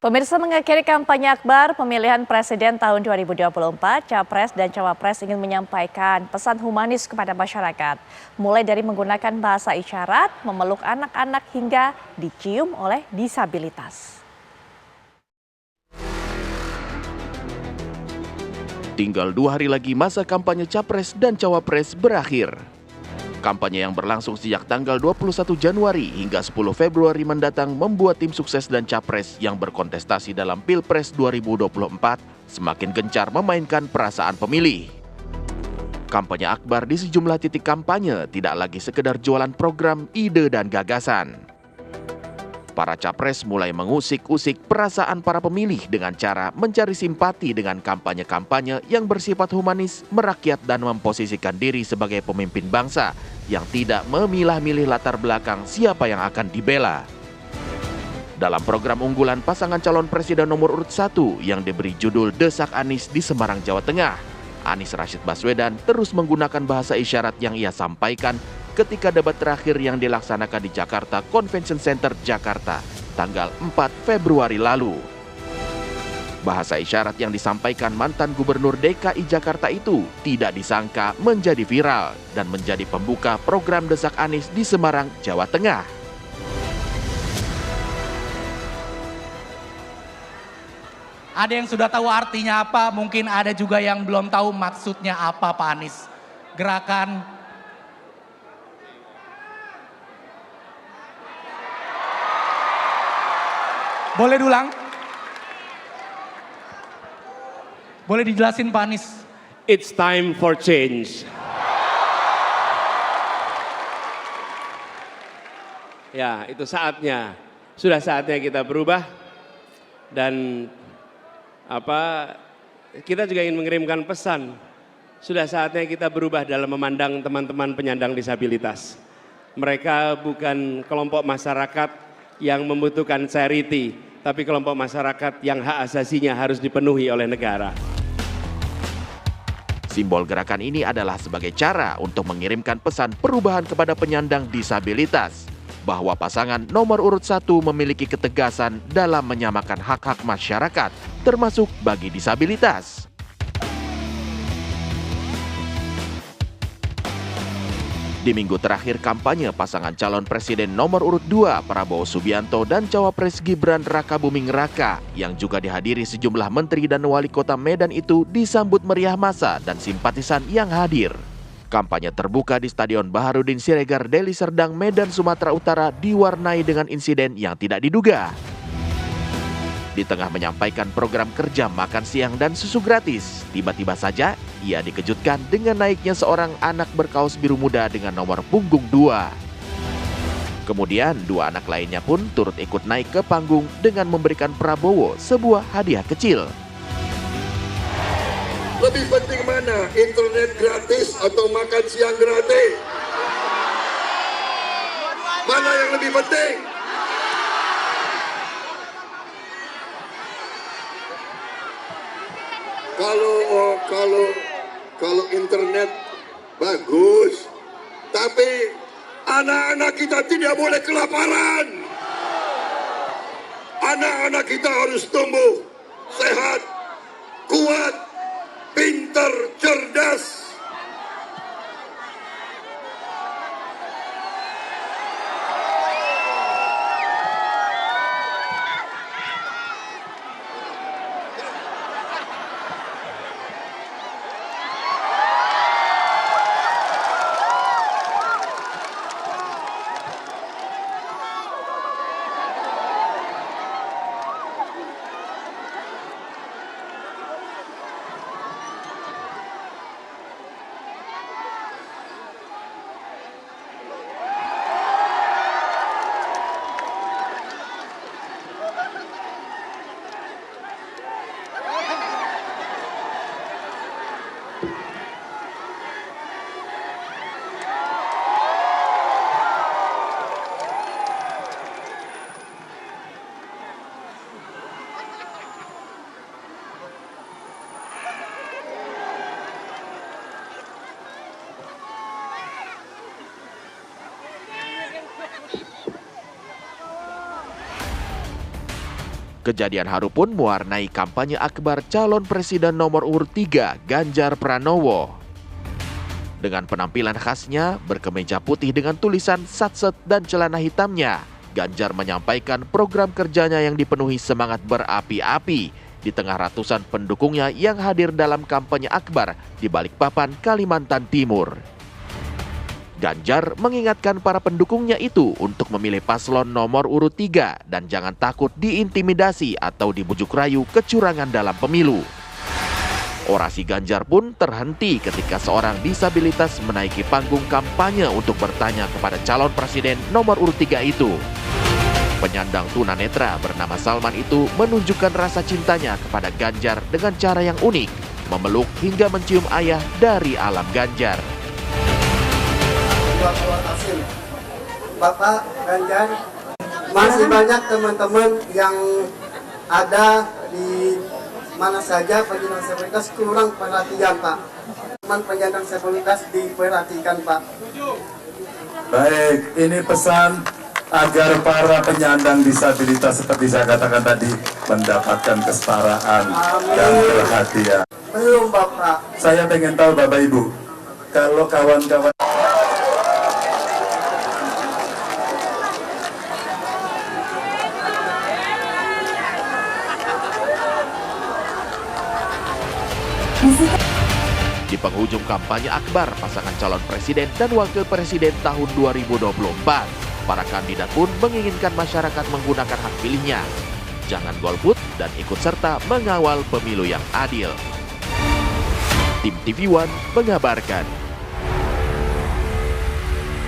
Pemirsa, mengakhiri kampanye akbar pemilihan presiden tahun 2024, Capres dan Cawapres ingin menyampaikan pesan humanis kepada masyarakat. Mulai dari menggunakan bahasa isyarat, memeluk anak-anak hingga dicium oleh disabilitas. Tinggal 2 hari lagi masa kampanye Capres dan Cawapres berakhir. Kampanye yang berlangsung sejak tanggal 21 Januari hingga 10 Februari mendatang membuat tim sukses dan Capres yang berkontestasi dalam Pilpres 2024 semakin gencar memainkan perasaan pemilih. Kampanye akbar di sejumlah titik kampanye tidak lagi sekedar jualan program, ide, dan gagasan. Para capres mulai mengusik-usik perasaan para pemilih dengan cara mencari simpati dengan kampanye-kampanye yang bersifat humanis, merakyat, dan memposisikan diri sebagai pemimpin bangsa yang tidak memilah-milih latar belakang siapa yang akan dibela. Dalam program unggulan pasangan calon presiden nomor urut 1 yang diberi judul Desak Anies di Semarang, Jawa Tengah, Anies Rashid Baswedan terus menggunakan bahasa isyarat yang ia sampaikan ketika debat terakhir yang dilaksanakan di Jakarta Convention Center, Jakarta, tanggal 4 Februari lalu. Bahasa isyarat yang disampaikan mantan Gubernur DKI Jakarta itu tidak disangka menjadi viral dan menjadi pembuka program Desak Anies di Semarang, Jawa Tengah. Ada yang sudah tahu artinya apa, mungkin ada juga yang belum tahu maksudnya apa, Pak Anies. Gerakan boleh diulang? Boleh dijelasin, Pak Anies? It's time for change. Ya, itu saatnya. Sudah saatnya kita berubah dan kita juga ingin mengirimkan pesan. Sudah saatnya kita berubah dalam memandang teman-teman penyandang disabilitas. Mereka bukan kelompok masyarakat yang membutuhkan charity, tapi kelompok masyarakat yang hak asasinya harus dipenuhi oleh negara. Simbol gerakan ini adalah sebagai cara untuk mengirimkan pesan perubahan kepada penyandang disabilitas, bahwa pasangan nomor urut 1 memiliki ketegasan dalam menyamakan hak-hak masyarakat, termasuk bagi disabilitas. Di minggu terakhir kampanye, pasangan calon presiden nomor urut 2 Prabowo Subianto dan Cawapres Gibran Rakabuming Raka yang juga dihadiri sejumlah menteri dan wali kota Medan itu disambut meriah massa dan simpatisan yang hadir. Kampanye terbuka di Stadion Baharudin Siregar, Deli Serdang, Medan, Sumatera Utara diwarnai dengan insiden yang tidak diduga. Di tengah menyampaikan program kerja makan siang dan susu gratis, tiba-tiba saja ia dikejutkan dengan naiknya seorang anak berkaos biru muda dengan nomor punggung 2. Kemudian 2 anak lainnya pun turut ikut naik ke panggung dengan memberikan Prabowo sebuah hadiah kecil. Lebih penting mana? Internet gratis atau makan siang gratis? Mana yang lebih penting? Kalau internet bagus, tapi anak-anak kita tidak boleh kelaparan. Anak-anak kita harus tumbuh sehat, kuat, pintar, cerdas. Kejadian haru pun mewarnai kampanye akbar calon presiden nomor urut 3 Ganjar Pranowo. Dengan penampilan khasnya berkemeja putih dengan tulisan satset dan celana hitamnya, Ganjar menyampaikan program kerjanya yang dipenuhi semangat berapi-api di tengah ratusan pendukungnya yang hadir dalam kampanye akbar di Balikpapan, Kalimantan Timur. Ganjar mengingatkan para pendukungnya itu untuk memilih paslon nomor urut 3 dan jangan takut diintimidasi atau dibujuk rayu kecurangan dalam pemilu. Orasi Ganjar pun terhenti ketika seorang disabilitas menaiki panggung kampanye untuk bertanya kepada calon presiden nomor urut 3 itu. Penyandang tunanetra bernama Salman itu menunjukkan rasa cintanya kepada Ganjar dengan cara yang unik, memeluk hingga mencium ayah dari alam Ganjar. Hasil Bapak Ganjar, masih banyak teman-teman yang ada di mana saja penyandang disabilitas kurang perhatian, Pak. Teman penyandang disabilitas diperhatikan, Pak. Baik, ini pesan agar para penyandang disabilitas seperti saya katakan tadi mendapatkan kesetaraan dan perhatian. Belum, Bapak. Saya pengen tahu Bapak Ibu, kalau kawan-kawan Di penghujung kampanye akbar pasangan calon presiden dan wakil presiden tahun 2024, para kandidat pun menginginkan masyarakat menggunakan hak pilihnya. Jangan golput dan ikut serta mengawal pemilu yang adil. Tim TV One mengabarkan.